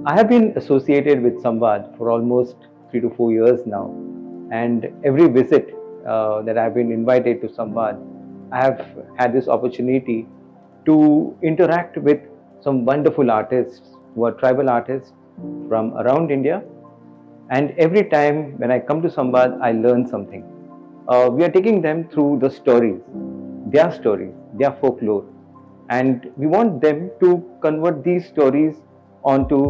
I have been associated with Samvad for almost 3 to 4 years now, and every visit that I've been invited to Samvad, I have had this opportunity to interact with some wonderful artists who are tribal artists from around India. And every time when I come to Samvad, I learn something. We are taking them through the stories, their folklore, and we want them to convert these stories onto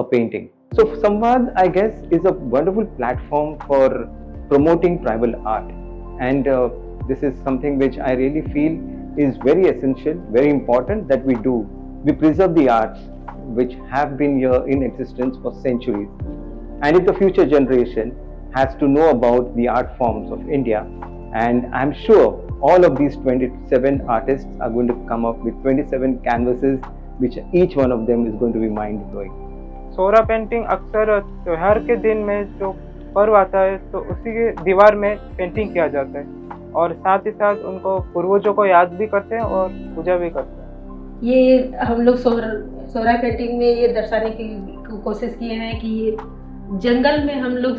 a painting. So, Samvad, I guess, is a wonderful platform for promoting tribal art, and this is something which I really feel is very essential, very important that we do. We preserve the arts which have been here in existence for centuries, and if the future generation has to know about the art forms of India, and I'm sure all of these 27 artists are going to come up with 27 canvases, which each one of them is going to be mind blowing. Sohra painting अक्सर त्योहार के दिन में जो पर्व आता है तो उसी के दीवार में पेंटिंग किया जाता है और साथ ही साथ उनको पूर्वजों को याद भी करते हैं और पूजा भी करते हैं। ये हम लोग सोहरा पेंटिंग में ये दर्शाने की कोशिश किए हैं कि ये जंगल में हम लोग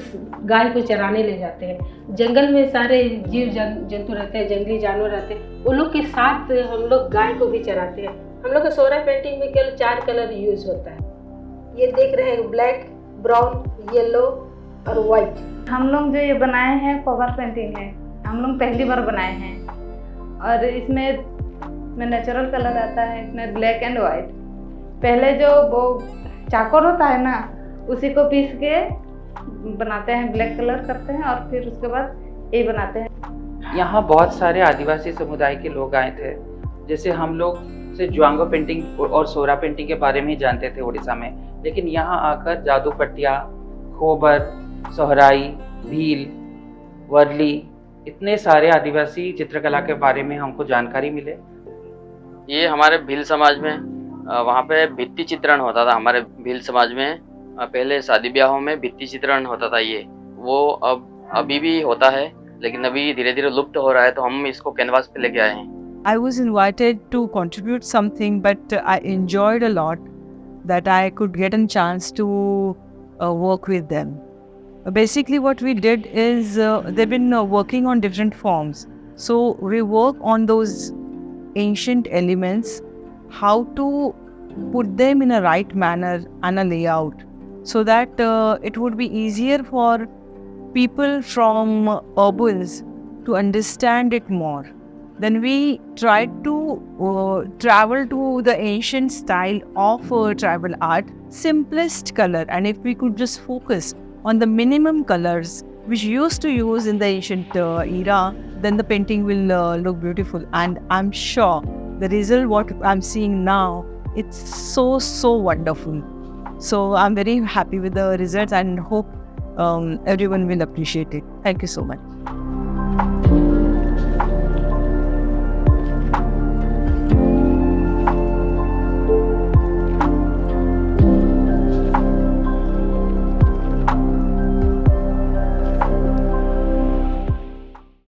गाय को चराने ले जाते हैं। जंगल में सारे जीव जंतु रहते हैं, जंगली जानवर रहते हैं, उन लोग के साथ हम लोग गाय को भी चराते हैं। हम लोग का सोहरा पेंटिंग में केवल 4 कलर यूज होता है। ये देख रहे हैं ब्लैक, ब्राउन, येलो और वाइट। हम लोग जो ये बनाए हैं कवर पेंटिंग है, हम लोग पहली बार बनाए हैं और इसमें नेचुरल कलर आता है, इसमें ब्लैक एंड वाइट। पहले जो वो चाकोर होता है ना, उसी को पीस के बनाते हैं, ब्लैक कलर करते हैं और फिर उसके बाद ये बनाते हैं। यहाँ बहुत सारे आदिवासी समुदाय के लोग आए थे। जैसे हम लोग से जुआंगो पेंटिंग और सोहरा पेंटिंग के बारे में ही जानते थे उड़ीसा में, लेकिन यहाँ आकर जादू पट्टिया, खोबर, सोहराई, भील, वर्ली, इतने सारे आदिवासी चित्रकला के बारे में हमको जानकारी मिले। ये हमारे भील समाज में वहाँ पे भित्ति चित्रण होता था। हमारे भील समाज में पहले शादी ब्याहों में भित्ति चित्रण होता था। ये वो अब अभी भी होता है, लेकिन अभी धीरे धीरे लुप्त हो रहा है, तो हम इसको कैनवास पे लेके आए हैं। I was invited to contribute something, but I enjoyed a lot that I could get a chance to work with them. Basically, what we did is they've been working on different forms. So we work on those ancient elements, how to put them in a right manner and a layout, so that it would be easier for people from urbans to understand it more. Then we tried to travel to the ancient style of tribal art, simplest color, and if we could just focus on the minimum colors which used to use in the ancient era, then the painting will look beautiful. And I'm sure the result what I'm seeing now, it's so wonderful. So I'm very happy with the results and hope everyone will appreciate it. Thank you so much.